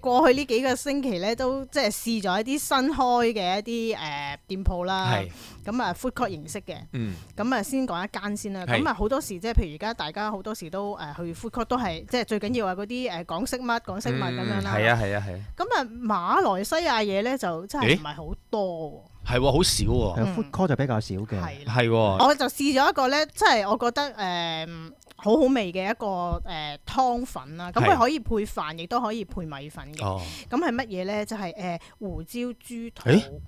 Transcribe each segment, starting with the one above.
過去呢幾個星期咧，都即係試咗一啲新開嘅一啲店鋪啦。咁啊 food court 形式嘅。咁啊先講一間先啦。咁啊好多時即係譬如而家大家好多時都去 food court 都係即係最緊要係嗰啲港式乜港式物咁樣啦。係啊。咁啊馬來西亞嘢咧就真係唔係好多喎。係喎，好少喎。food court 就比較少嘅。係喎。我就試咗一個咧，即係我覺得好好味嘅一個湯粉啦。咁佢可以配飯，亦都可以配米粉嘅。咁係乜嘢咧？就係胡椒豬肚。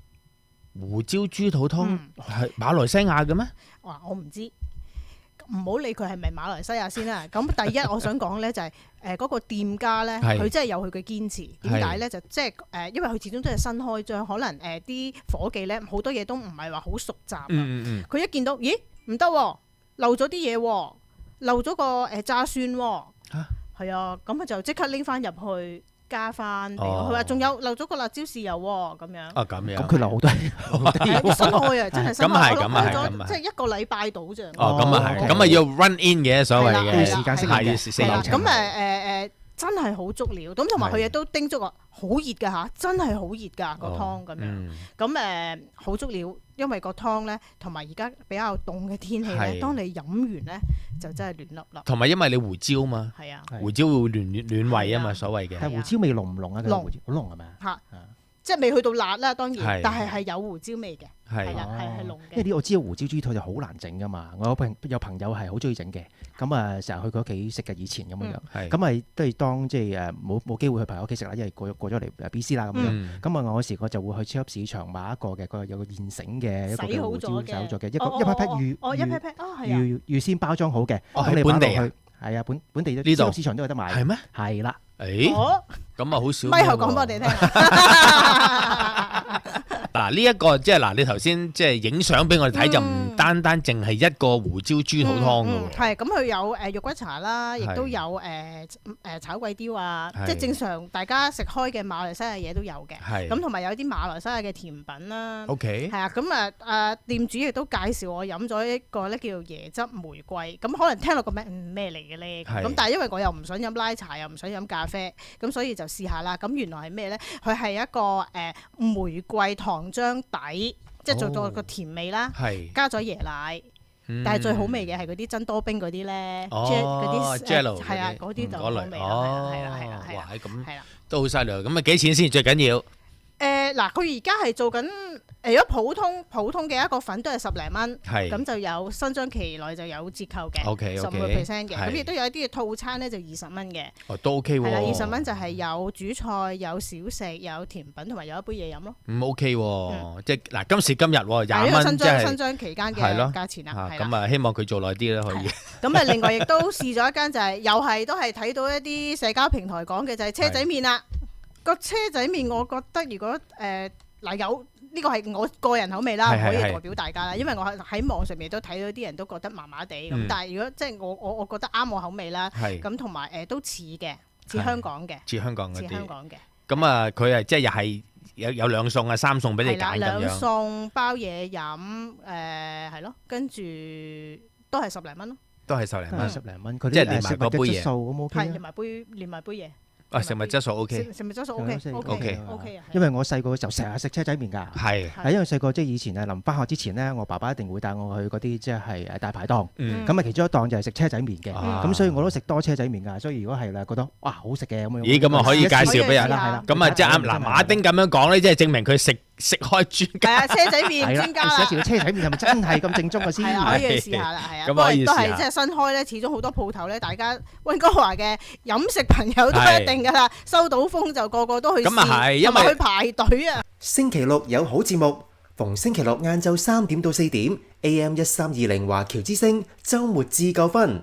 胡椒豬肚湯係馬來西亞嘅咩？哇！我唔知，唔好理佢係咪馬來西亞先啦。咁第一我想講咧就係嗰個店家咧，佢真係有佢嘅堅持。點解咧？就即係因為佢始終都係新開張，可能啲伙計咧好多嘢都唔係話好熟習。佢一見到，咦唔得喎，漏咗啲嘢喎，漏咗個炸蒜喎。係啊，咁佢就即刻拎翻入去。加翻俾我，佢話仲有漏咗個辣椒豉油喎，咁樣。咁樣。咁佢漏好多嘢。新開啊，真係新開。咁係即係一個禮拜到啫。咁啊係，咁啊要 run in 嘅所謂嘅。要時間適應嘅。咁真係好足料，咁同埋佢亦都叮囑我好熱㗎嚇，真係好熱㗎個湯咁樣。咁好足料，因為個湯咧同埋而家比較凍嘅天氣咧，當你飲完咧就真係暖粒粒。同埋因為你胡椒嘛，胡椒會暖胃啊嘛，所謂嘅。係胡椒味濃唔濃啊？濃，好濃係咪啊？即係未去到辣啦，當然，但係有胡椒味嘅，係啦，係濃嘅。因為我知道胡椒豬肚就好難整噶嘛，我有朋友係好中意整嘅，咁啊成日去佢屋企食嘅以前咁樣，咁咪都係當即係冇機會去朋友屋企食啦，因為過咗嚟BC 啦咁樣，咁啊我嗰時我就會去超級市場買一個嘅，佢有個現成嘅一個嘅胡椒洗好咗嘅，一批預先包裝好嘅，咁你擺落去，係啊本地啲超級市場都有得買，係咩？係啦。咁啊好少。咪後講俾我哋聽。嗱呢一個即係嗱，你頭先即係影相俾我哋睇，就唔單單淨係一個胡椒豬肚湯㗎喎。係咁，佢有肉骨茶啦，亦都有炒粿條啊，即係正常大家食開嘅馬來西亞嘢都有嘅。咁同埋有啲馬來西亞嘅甜品啦。OK。係啊，咁店主亦都介紹我飲咗一個咧叫做椰汁玫瑰，咁可能聽落個名咩嚟嘅咧？咁但係因為我又唔想飲拉茶，又唔想飲咖啡，咁所以就試下啦。咁原來係咩咧？佢係一個玫瑰糖漿底，即係做咗個甜味啦，加咗椰奶，但係最好味嘅係嗰啲珍多冰嗰啲咧，嗰啲係啊，嗰啲就好味啦，係啦，哇，咁都好犀利，咁啊幾錢先最緊要？嗱，佢而家係做緊，如果普通嘅一個粉都係10零蚊，咁就有新張期內就有折扣嘅，15% 嘅，咁亦都有一啲嘅套餐咧就20蚊嘅，都 OK 喎。係啦，20蚊就係有主菜、有小食、有甜品同埋有一杯嘢飲咯。OK 喎，即係嗱今時今日20蚊即係新張期間嘅價錢啦。咁啊希望佢做耐啲啦，可以。咁啊，另外亦都試咗一間就係又係都係睇到一啲社交平台講嘅就係車仔麵啦。個車仔麵，我覺得如果有呢個係我個人口味啦，唔可以代表大家啦。因為我喺網上面都睇到啲人都覺得麻麻地咁，但係如果即係我覺得啱我口味啦，咁同埋都似嘅，似香港嘅，似香港嗰啲，似香港嘅。咁啊，佢係即係又係有2餸啊3餸俾你揀咁樣。2餸包嘢飲，係咯，跟住都係10零蚊咯。都係10零蚊，10零蚊，即係連埋嗰杯嘢，係連埋杯嘢。食物質素 OK，食物質素 OK 啊！因為我細個就成日食車仔麵㗎，係因為細個即係以前臨返學之前咧，我爸爸一定會帶我去嗰啲即係大排檔，咁啊其中一檔就係食車仔麵嘅，咁所以我都食多車仔麵㗎。所以如果係啦，覺得哇好食嘅咁樣，咦咁啊可以介紹俾人啦，咁啊即係嗱馬丁咁樣講咧，即係證明佢食開專家，係啊，車仔麵專家啦。寫住個車仔麵係咪真係咁正宗嘅先？係啊，可以試下啦，係啊。咁可以試下。都係即係新開咧，始終好多鋪頭咧，大家溫哥華嘅飲食朋友都一定㗎啦，收到風就個個都去試，咁啊係，因為去排隊啊。星期六有好節目，逢星期六晏晝3點到4點 AM1320華僑之聲，週末至夠分。